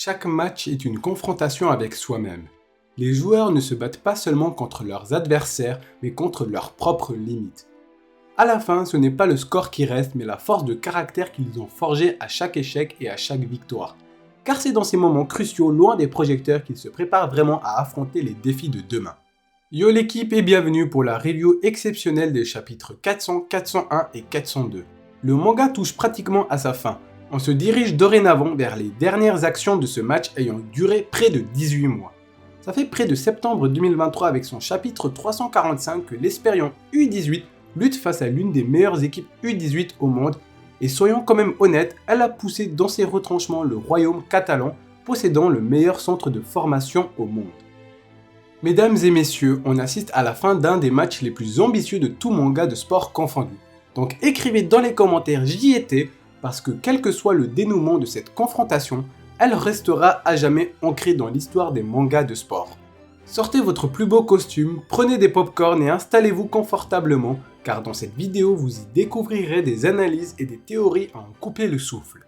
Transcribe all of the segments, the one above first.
Chaque match est une confrontation avec soi-même. Les joueurs ne se battent pas seulement contre leurs adversaires, mais contre leurs propres limites. À la fin, ce n'est pas le score qui reste, mais la force de caractère qu'ils ont forgé à chaque échec et à chaque victoire. Car c'est dans ces moments cruciaux, loin des projecteurs, qu'ils se préparent vraiment à affronter les défis de demain. Yo l'équipe et bienvenue pour la review exceptionnelle des chapitres 400, 401 et 402. Le manga touche pratiquement à sa fin. On se dirige dorénavant vers les dernières actions de ce match ayant duré près de 18 mois. Ça fait près de septembre 2023 avec son chapitre 345 que l'Espérion U18 lutte face à l'une des meilleures équipes U18 au monde et soyons quand même honnêtes, elle a poussé dans ses retranchements le royaume catalan possédant le meilleur centre de formation au monde. Mesdames et messieurs, on assiste à la fin d'un des matchs les plus ambitieux de tout manga de sport confondu. Donc écrivez dans les commentaires j'y étais parce que quel que soit le dénouement de cette confrontation, elle restera à jamais ancrée dans l'histoire des mangas de sport. Sortez votre plus beau costume, prenez des pop-corn et installez-vous confortablement car dans cette vidéo vous y découvrirez des analyses et des théories à en couper le souffle.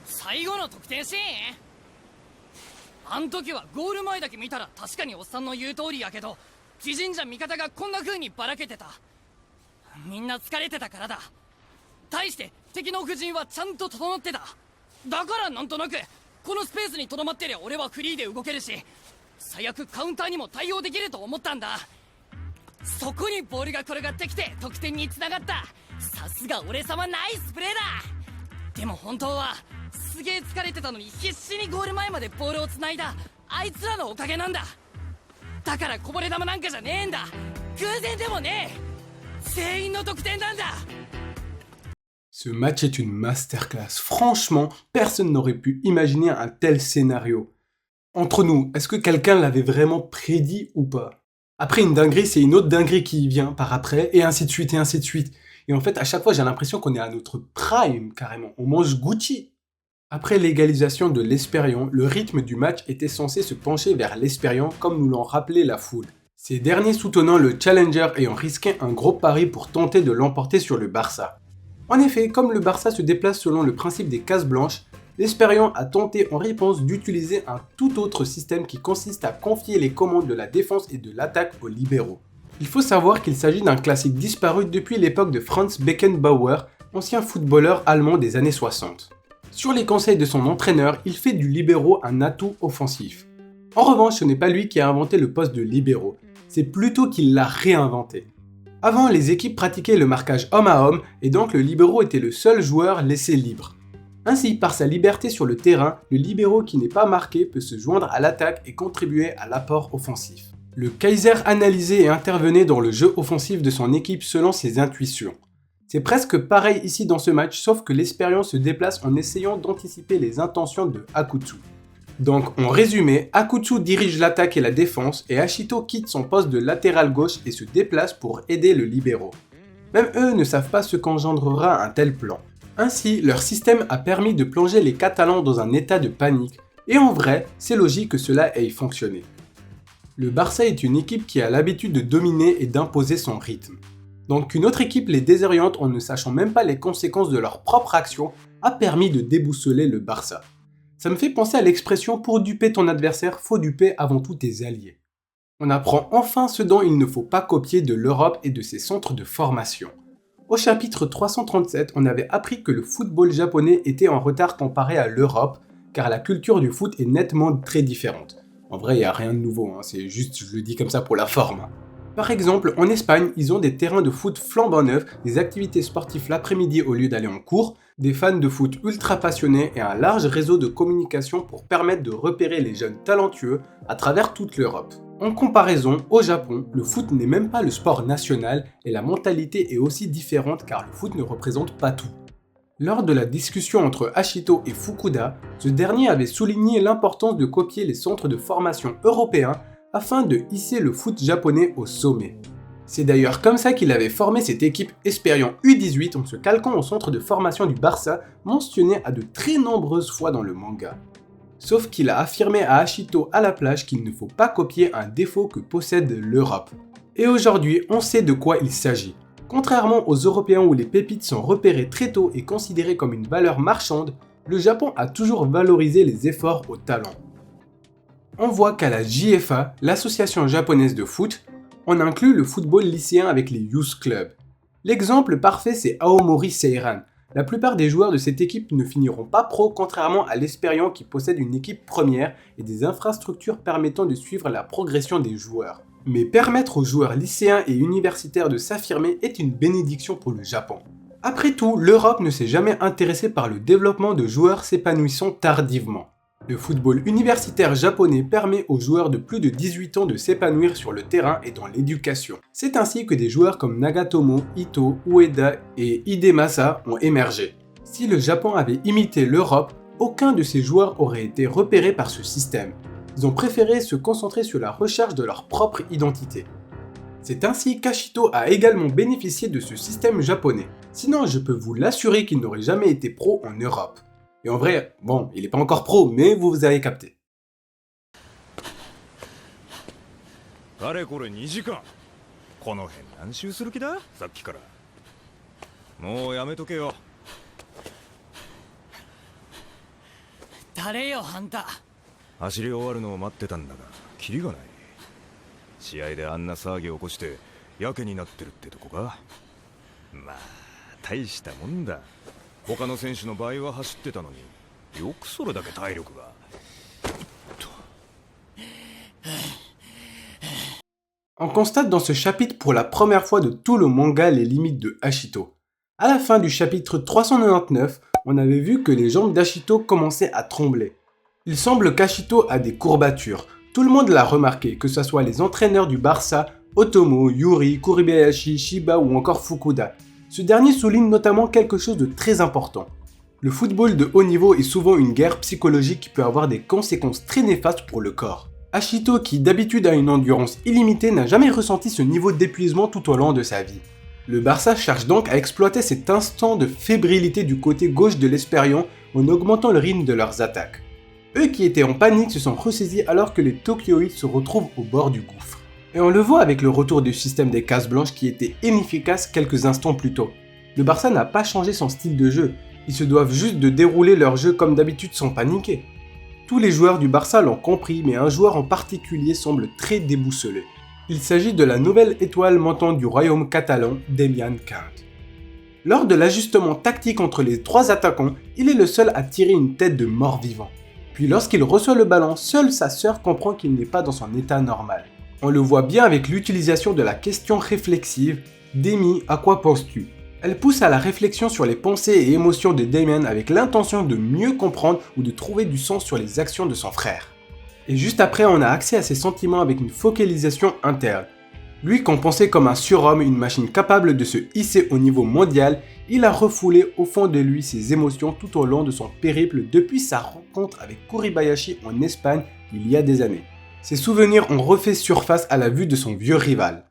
最後の得点シーンあん時はゴール前だけ見たら確かにおっさんの言う通りやけど自陣じゃ味方がこんな風にばらけてた。みんな疲れてたからだ。対して敵の布陣はちゃんと整ってた。だからなんとなくこのスペースにとどまってりゃ俺はフリーで動けるし最悪カウンターにも対応できると思ったんだ。そこにボールが転がってきて得点に繋がった。さすが俺様ナイスプレーだ。でも本当はすげえ疲れてたのに必死にゴール前までボールを繋いだあいつらのおかげなんだ。だからこぼれ球なんかじゃねえんだ。偶然でもねえ。全員の得点なんだ。 Ce match est une masterclass. Franchement, personne n'aurait pu imaginer un tel scénario. Entre nous, est-ce que quelqu'un l'avait vraiment prédit ou pas? Après une dinguerie, c'est une autre dinguerie qui vient par après, et ainsi de suite, et ainsi de suite. Et en fait, à chaque fois, j'ai l'impression qu'on est à notre prime, carrément. On mange Gucci. Après l'égalisation de l'Espérion, le rythme du match était censé se pencher vers l'Espérion comme nous l'ont rappelé la foule. Ces derniers soutenant le Challenger ayant risqué un gros pari pour tenter de l'emporter sur le Barça. En effet, comme le Barça se déplace selon le principe des cases blanches, l'Espérion a tenté en réponse d'utiliser un tout autre système qui consiste à confier les commandes de la défense et de l'attaque aux libéraux. Il faut savoir qu'il s'agit d'un classique disparu depuis l'époque de Franz Beckenbauer, ancien footballeur allemand des années 60. Sur les conseils de son entraîneur, il fait du libéro un atout offensif. En revanche, ce n'est pas lui qui a inventé le poste de libéro, c'est plutôt qu'il l'a réinventé. Avant, les équipes pratiquaient le marquage homme à homme et donc le libéro était le seul joueur laissé libre. Ainsi, par sa liberté sur le terrain, le libéro qui n'est pas marqué peut se joindre à l'attaque et contribuer à l'apport offensif. Le Kaiser analysait et intervenait dans le jeu offensif de son équipe selon ses intuitions. C'est presque pareil ici dans ce match, sauf que l'Espérion se déplace en essayant d'anticiper les intentions de Akutsu. Donc en résumé, Akutsu dirige l'attaque et la défense et Ashito quitte son poste de latéral gauche et se déplace pour aider le libéro. Même eux ne savent pas ce qu'engendrera un tel plan. Ainsi, leur système a permis de plonger les Catalans dans un état de panique, et en vrai, c'est logique que cela ait fonctionné. Le Barça est une équipe qui a l'habitude de dominer et d'imposer son rythme. Donc qu'une autre équipe les désoriente en ne sachant même pas les conséquences de leur propre action a permis de déboussoler le Barça. Ça me fait penser à l'expression « pour duper ton adversaire, faut duper avant tout tes alliés ». On apprend enfin ce dont il ne faut pas copier de l'Europe et de ses centres de formation. Au chapitre 337, on avait appris que le football japonais était en retard comparé à l'Europe, car la culture du foot est nettement très différente. En vrai, il n'y a rien de nouveau, c'est juste, je le dis comme ça pour la forme. Par exemple, en Espagne, ils ont des terrains de foot flambant neufs, des activités sportives l'après-midi au lieu d'aller en cours, des fans de foot ultra passionnés et un large réseau de communication pour permettre de repérer les jeunes talentueux à travers toute l'Europe. En comparaison, au Japon, le foot n'est même pas le sport national et la mentalité est aussi différente car le foot ne représente pas tout. Lors de la discussion entre Ashito et Fukuda, ce dernier avait souligné l'importance de copier les centres de formation européens afin de hisser le foot japonais au sommet. C'est d'ailleurs comme ça qu'il avait formé cette équipe Esperion U18 en se calquant au centre de formation du Barça mentionné à de très nombreuses fois dans le manga. Sauf qu'il a affirmé à Ashito à la plage qu'il ne faut pas copier un défaut que possède l'Europe. Et aujourd'hui, on sait de quoi il s'agit. Contrairement aux Européens où les pépites sont repérées très tôt et considérées comme une valeur marchande, le Japon a toujours valorisé les efforts au talent. On voit qu'à la JFA, l'association japonaise de foot, on inclut le football lycéen avec les youth clubs. L'exemple parfait c'est Aomori Seiran. La plupart des joueurs de cette équipe ne finiront pas pro contrairement à l'Esperion qui possède une équipe première et des infrastructures permettant de suivre la progression des joueurs. Mais permettre aux joueurs lycéens et universitaires de s'affirmer est une bénédiction pour le Japon. Après tout, l'Europe ne s'est jamais intéressée par le développement de joueurs s'épanouissant tardivement. Le football universitaire japonais permet aux joueurs de plus de 18 ans de s'épanouir sur le terrain et dans l'éducation. C'est ainsi que des joueurs comme Nagatomo, Ito, Ueda et Hidemasa ont émergé. Si le Japon avait imité l'Europe, aucun de ces joueurs aurait été repéré par ce système. Ils ont préféré se concentrer sur la recherche de leur propre identité. C'est ainsi qu'Ashito a également bénéficié de ce système japonais. Sinon, je peux vous l'assurer qu'il n'aurait jamais été pro en Europe. Et en vrai, bon, il n'est pas encore pro, mais vous avez capté. かれこれ2時間この辺何周する気ださっきからもうやめとけよ誰よあんた走り終わるのを待ってたんだがキリがない試合であんな騒ぎを起こしてやけになってるってとこかまあ大したもんだ他の選手の倍は走ってたのによくそれだけ体力が On constate dans ce chapitre pour la première fois de tout le manga les limites de Ashito. À la fin du chapitre 399, on avait vu que les jambes d'Ashito commençaient à trembler. Il semble qu'Ashito a des courbatures. Tout le monde l'a remarqué, que ce soit les entraîneurs du Barça, Otomo, Yuri, Kuribayashi, Shiba ou encore Fukuda. Ce dernier souligne notamment quelque chose de très important. Le football de haut niveau est souvent une guerre psychologique qui peut avoir des conséquences très néfastes pour le corps. Ashito, qui d'habitude a une endurance illimitée, n'a jamais ressenti ce niveau d'épuisement tout au long de sa vie. Le Barça cherche donc à exploiter cet instant de fébrilité du côté gauche de l'Esperion en augmentant le rythme de leurs attaques. Eux qui étaient en panique se sont ressaisis alors que les Tokyoïdes se retrouvent au bord du gouffre. Et on le voit avec le retour du système des cases blanches qui était inefficace quelques instants plus tôt. Le Barça n'a pas changé son style de jeu, ils se doivent juste de dérouler leur jeu comme d'habitude sans paniquer. Tous les joueurs du Barça l'ont compris, mais un joueur en particulier semble très déboussolé. Il s'agit de la nouvelle étoile montante du royaume catalan, Damian Quinte. Lors de l'ajustement tactique entre les trois attaquants, il est le seul à tirer une tête de mort-vivant. Puis lorsqu'il reçoit le ballon, seule sa sœur comprend qu'il n'est pas dans son état normal. On le voit bien avec l'utilisation de la question réflexive « Demi, à quoi penses-tu » Elle pousse à la réflexion sur les pensées et émotions de Damien avec l'intention de mieux comprendre ou de trouver du sens sur les actions de son frère. Et juste après, on a accès à ses sentiments avec une focalisation interne. Lui qu'on pensait comme un surhomme, une machine capable de se hisser au niveau mondial, il a refoulé au fond de lui ses émotions tout au long de son périple depuis sa rencontre avec Kuribayashi en Espagne il y a des années. Ses souvenirs ont refait surface à la vue de son vieux rival.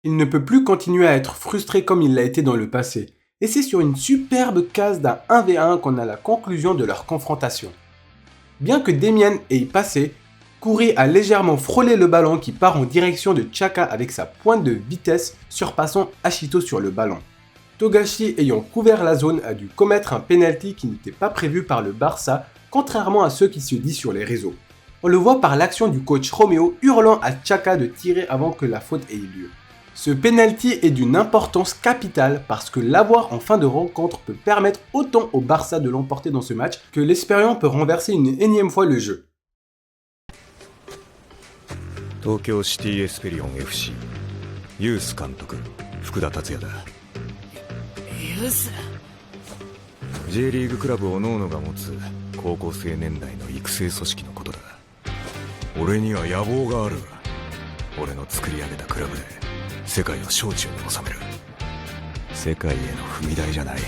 Il ne peut plus continuer à être frustré comme il l'a été dans le passé. Et c'est sur une superbe case d'un 1v1 qu'on a la conclusion de leur confrontation. Bien que Damien ait passé, Kuri a légèrement frôlé le ballon qui part en direction de Chaka avec sa pointe de vitesse, surpassant Ashito sur le ballon. Togashi ayant couvert la zone a dû commettre un penalty qui n'était pas prévu par le Barça, contrairement à ce qui se dit sur les réseaux. On le voit par l'action du coach Romeo hurlant à Chaka de tirer avant que la faute ait lieu. Ce penalty est d'une importance capitale parce que l'avoir en fin de rencontre peut permettre autant au Barça de l'emporter dans ce match que l'Esperion peut renverser une énième fois le jeu. Tokyo City Esperion FC ユース監督福田達也だユース J リーグクラブ各々が持つ高校生年代の育成組織のことだ俺には野望がある俺の作り上げたクラブで世界を掌中に収める世界への踏み台じゃない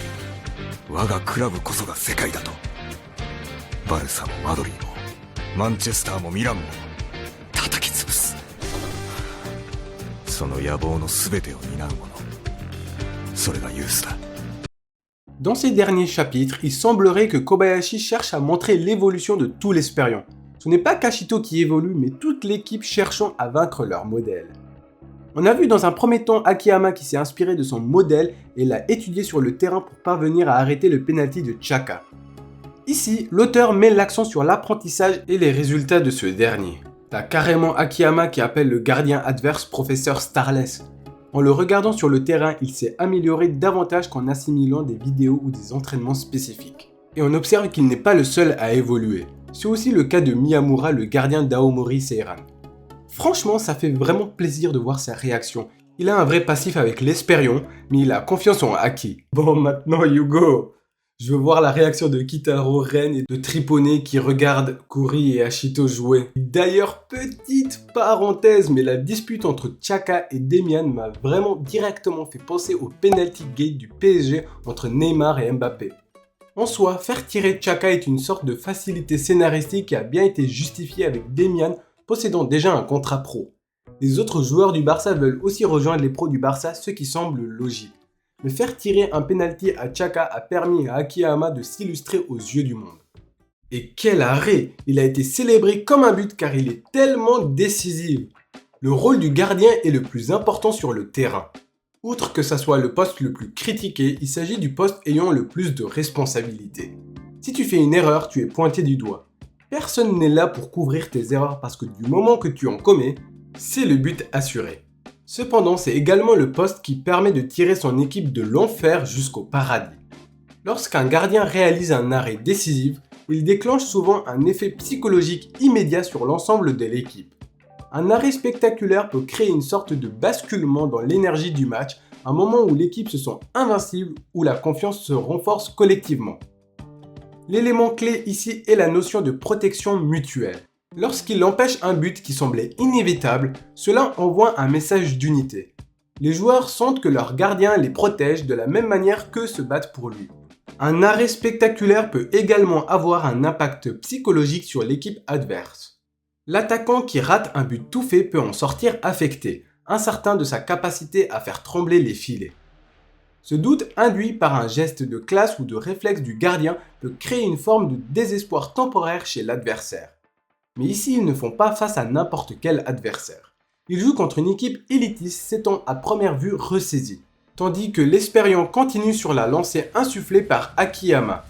我がクラブこそが世界だと。バルサもマドリーもマンチェスターもミランも叩き潰す。その野望の全てを担うもの、それがユースだ。Dans ces derniers chapitres, il semblerait que Kobayashi cherche à montrer l'évolution de tout l'Esperion. Ce n'est pas Kashito qui évolue, mais toute l'équipe cherchant à vaincre leur modèle. On a vu dans un premier temps Akiyama qui s'est inspiré de son modèle et l'a étudié sur le terrain pour parvenir à arrêter le penalty de Chaka. Ici, l'auteur met l'accent sur l'apprentissage et les résultats de ce dernier. T'as carrément Akiyama qui appelle le gardien adverse professeur Starless. En le regardant sur le terrain, il s'est amélioré davantage qu'en assimilant des vidéos ou des entraînements spécifiques. Et on observe qu'il n'est pas le seul à évoluer. C'est aussi le cas de Miyamura, le gardien d'Aomori Seiran. Franchement, ça fait vraiment plaisir de voir sa réaction. Il a un vrai passif avec l'Esperion, mais il a confiance en Aki. Bon, maintenant Yugo, je veux voir la réaction de Kitaro, Ren et de Tripone qui regardent Kuri et Ashito jouer. D'ailleurs, petite parenthèse, mais la dispute entre Chaka et Demian m'a vraiment directement fait penser au penalty gate du PSG entre Neymar et Mbappé. En soi, faire tirer Chaka est une sorte de facilité scénaristique qui a bien été justifiée avec Demian possédant déjà un contrat pro. Les autres joueurs du Barça veulent aussi rejoindre les pros du Barça, ce qui semble logique. Mais faire tirer un penalty à Chaka a permis à Akiyama de s'illustrer aux yeux du monde. Et quel arrêt! Il a été célébré comme un but car il est tellement décisif. Le rôle du gardien est le plus important sur le terrain. Outre que ça soit le poste le plus critiqué, il s'agit du poste ayant le plus de responsabilités. Si tu fais une erreur, tu es pointé du doigt. Personne n'est là pour couvrir tes erreurs parce que du moment que tu en commets, c'est le but assuré. Cependant, c'est également le poste qui permet de tirer son équipe de l'enfer jusqu'au paradis. Lorsqu'un gardien réalise un arrêt décisif, il déclenche souvent un effet psychologique immédiat sur l'ensemble de l'équipe. Un arrêt spectaculaire peut créer une sorte de basculement dans l'énergie du match, un moment où l'équipe se sent invincible, où la confiance se renforce collectivement. L'élément clé ici est la notion de protection mutuelle. Lorsqu'il empêche un but qui semblait inévitable, cela envoie un message d'unité. Les joueurs sentent que leur gardien les protège de la même manière qu'eux se battent pour lui. Un arrêt spectaculaire peut également avoir un impact psychologique sur l'équipe adverse. L'attaquant qui rate un but tout fait peut en sortir affecté, incertain de sa capacité à faire trembler les filets. Ce doute induit par un geste de classe ou de réflexe du gardien peut créer une forme de désespoir temporaire chez l'adversaire. Mais ici, ils ne font pas face à n'importe quel adversaire. Ils jouent contre une équipe élitiste s'étant à première vue ressaisie, tandis que l'Esperion continue sur la lancée insufflée par Akiyama.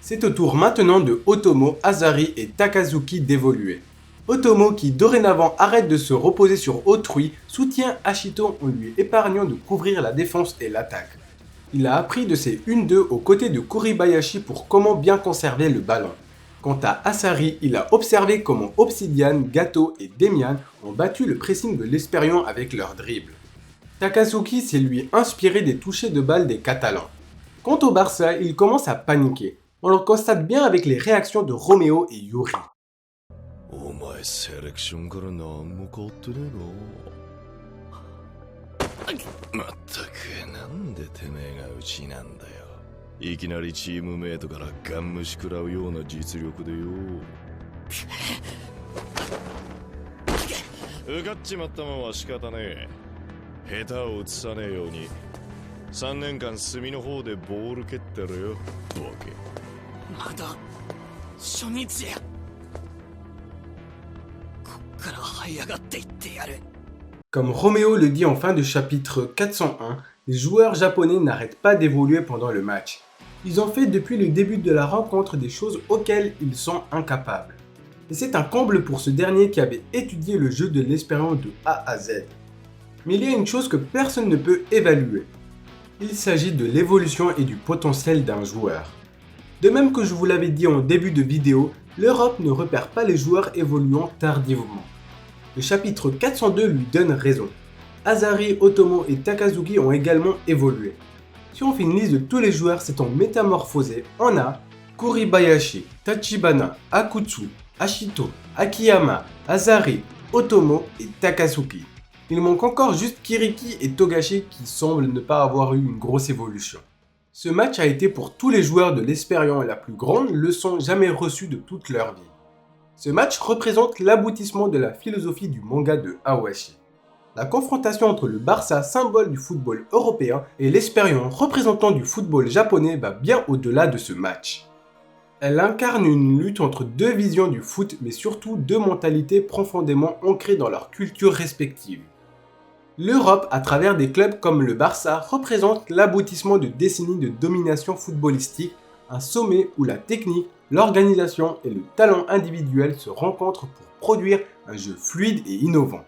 C'est au tour maintenant de Otomo, Azari et Takazuki d'évoluer. Otomo, qui dorénavant arrête de se reposer sur autrui, soutient Ashito en lui épargnant de couvrir la défense et l'attaque. Il a appris de ses 1-2 aux côtés de Kuribayashi pour comment bien conserver le ballon. Quant à Asari, il a observé comment Obsidian, Gato et Demian ont battu le pressing de l'Esperion avec leur dribble. Takazuki s'est lui inspiré des touchés de balle des Catalans. Quant au Barça, il commence à paniquer. On le constate bien avec les réactions de Romeo et Yuri. お前セレクションから何も変わってねえな。まったくなんでてめえがうちなんだよ。いきなりチームメイトからガン無視食らうような実力でよ。受かっちまったもんは仕方ねえ。下手を映さねえように3年間隅の方でボール蹴ってるよ、ボケ。まだ初日や。Comme Roméo le dit en fin de chapitre 401, les joueurs japonais n'arrêtent pas d'évoluer pendant le match. Ils ont fait depuis le début de la rencontre des choses auxquelles ils sont incapables. Et c'est un comble pour ce dernier qui avait étudié le jeu de l'Esperion de A à Z. Mais il y a une chose que personne ne peut évaluer. Il s'agit de l'évolution et du potentiel d'un joueur. De même que je vous l'avais dit en début de vidéo, l'Europe ne repère pas les joueurs évoluant tardivement. Le chapitre 402 lui donne raison. Azari, Otomo et Takazuki ont également évolué. Si on fait une liste de tous les joueurs s'étant métamorphosés, on a Kuribayashi, Tachibana, Akutsu, Ashito, Akiyama, Azari, Otomo et Takazuki. Il manque encore juste Kiriki et Togashi qui semblent ne pas avoir eu une grosse évolution. Ce match a été pour tous les joueurs de l'Espérion la plus grande leçon jamais reçue de toute leur vie. Ce match représente l'aboutissement de la philosophie du manga de Awashi. La confrontation entre le Barça, symbole du football européen, et l'Espérion, représentant du football japonais, va bien au-delà de ce match. Elle incarne une lutte entre deux visions du foot, mais surtout deux mentalités profondément ancrées dans leurs cultures respectives. L'Europe, à travers des clubs comme le Barça, représente l'aboutissement de décennies de domination footballistique, un sommet où la technique, l'organisation et le talent individuel se rencontrent pour produire un jeu fluide et innovant.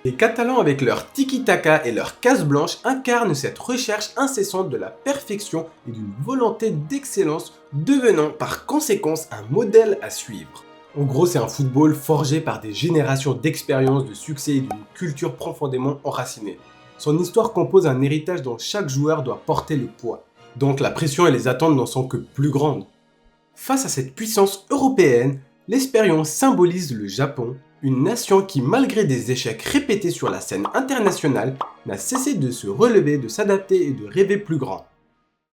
Les Catalans, avec leur tiki-taka et leur case blanche, incarnent cette recherche incessante de la perfection et d'une volonté d'excellence, devenant par conséquence un modèle à suivre. En gros, c'est un football forgé par des générations d'expérience, de succès et d'une culture profondément enracinée. Son histoire compose un héritage dont chaque joueur doit porter le poids. Donc la pression et les attentes n'en sont que plus grandes. Face à cette puissance européenne, l'Espérion symbolise le Japon, une nation qui, malgré des échecs répétés sur la scène internationale, n'a cessé de se relever, de s'adapter et de rêver plus grand.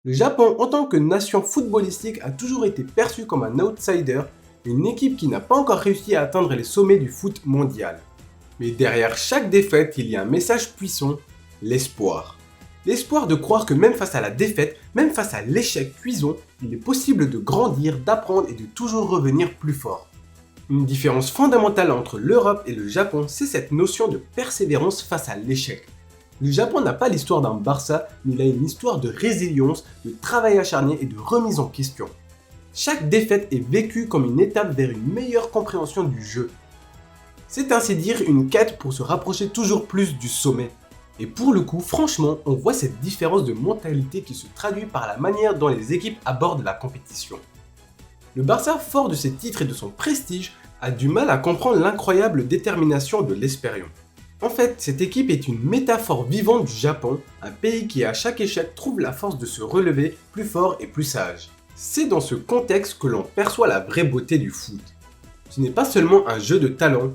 Le Japon, en tant que nation footballistique, a toujours été perçu comme un outsider, une équipe qui n'a pas encore réussi à atteindre les sommets du foot mondial. Mais derrière chaque défaite, il y a un message puissant, l'espoir. L'espoir de croire que même face à la défaite, même face à l'échec cuisant, il est possible de grandir, d'apprendre et de toujours revenir plus fort. Une différence fondamentale entre l'Europe et le Japon, c'est cette notion de persévérance face à l'échec. Le Japon n'a pas l'histoire d'un Barça, mais il a une histoire de résilience, de travail acharné et de remise en question. Chaque défaite est vécue comme une étape vers une meilleure compréhension du jeu. C'est ainsi dire une quête pour se rapprocher toujours plus du sommet. Et pour le coup, franchement, on voit cette différence de mentalité qui se traduit par la manière dont les équipes abordent la compétition. Le Barça, fort de ses titres et de son prestige, a du mal à comprendre l'incroyable détermination de l'Espérion. En fait, cette équipe est une métaphore vivante du Japon, un pays qui à chaque échec trouve la force de se relever plus fort et plus sage. C'est dans ce contexte que l'on perçoit la vraie beauté du foot. Ce n'est pas seulement un jeu de talent,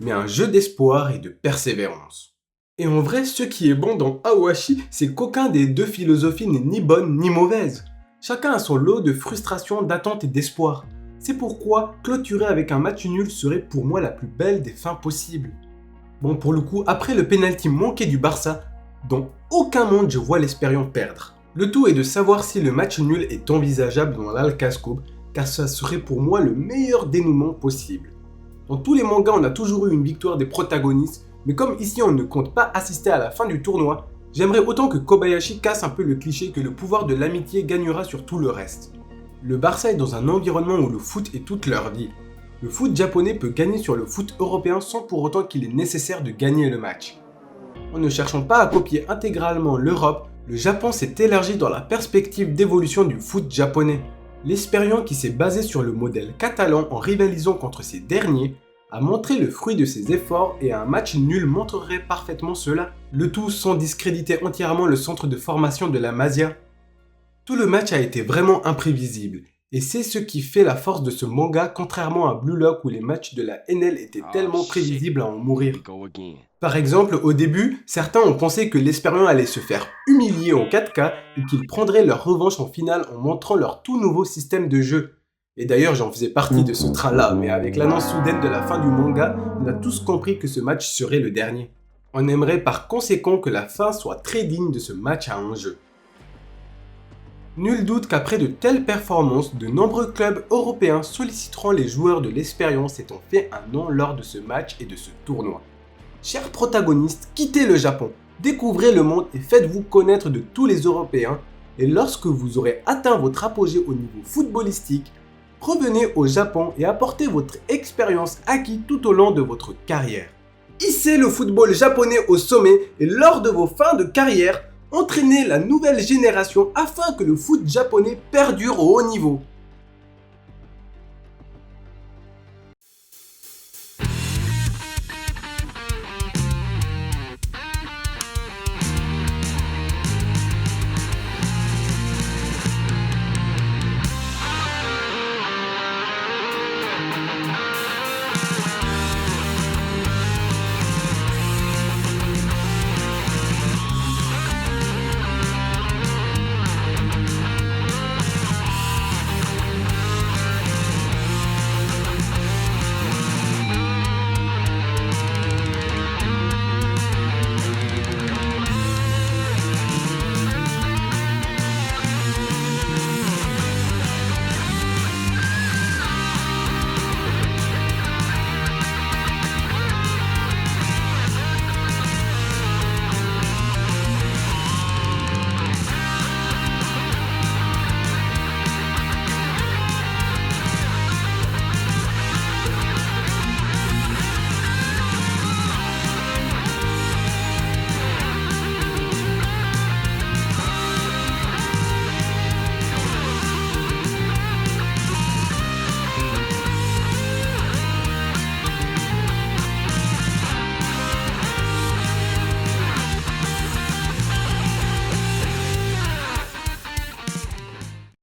mais un jeu d'espoir et de persévérance. Et en vrai, ce qui est bon dans Awashi, c'est qu'aucun des deux philosophies n'est ni bonne ni mauvaise. Chacun a son lot de frustration, d'attente et d'espoir. C'est pourquoi clôturer avec un match nul serait pour moi la plus belle des fins possibles. Bon, pour le coup, après le penalty manqué du Barça, dans aucun monde je vois l'Espérion perdre. Le tout est de savoir si le match nul est envisageable dans l'Al Casco, car ça serait pour moi le meilleur dénouement possible. Dans tous les mangas, on a toujours eu une victoire des protagonistes, mais comme ici on ne compte pas assister à la fin du tournoi, j'aimerais autant que Kobayashi casse un peu le cliché que le pouvoir de l'amitié gagnera sur tout le reste. Le Barça est dans un environnement où le foot est toute leur vie. Le foot japonais peut gagner sur le foot européen sans pour autant qu'il est nécessaire de gagner le match. En ne cherchant pas à copier intégralement l'Europe, le Japon s'est élargi dans la perspective d'évolution du foot japonais. L'Espérion, qui s'est basé sur le modèle catalan en rivalisant contre ces derniers, a montré le fruit de ses efforts et un match nul montrerait parfaitement cela. Le tout sans discréditer entièrement le centre de formation de la Masia. Tout le match a été vraiment imprévisible, et c'est ce qui fait la force de ce manga, contrairement à Blue Lock où les matchs de la NL étaient tellement prévisibles à en mourir. Par exemple, au début, certains ont pensé que l'Espérion allait se faire humilier en 4K et qu'ils prendraient leur revanche en finale en montrant leur tout nouveau système de jeu. Et d'ailleurs, j'en faisais partie de ce train-là, mais avec l'annonce soudaine de la fin du manga, on a tous compris que ce match serait le dernier. On aimerait par conséquent que la fin soit très digne de ce match à enjeu. Nul doute qu'après de telles performances, de nombreux clubs européens solliciteront les joueurs de l'Espérion s'étant fait un nom lors de ce match et de ce tournoi. Chers protagonistes, quittez le Japon, découvrez le monde et faites-vous connaître de tous les Européens, et lorsque vous aurez atteint votre apogée au niveau footballistique, revenez au Japon et apportez votre expérience acquise tout au long de votre carrière. Hissez le football japonais au sommet et lors de vos fins de carrière, entraînez la nouvelle génération afin que le foot japonais perdure au haut niveau.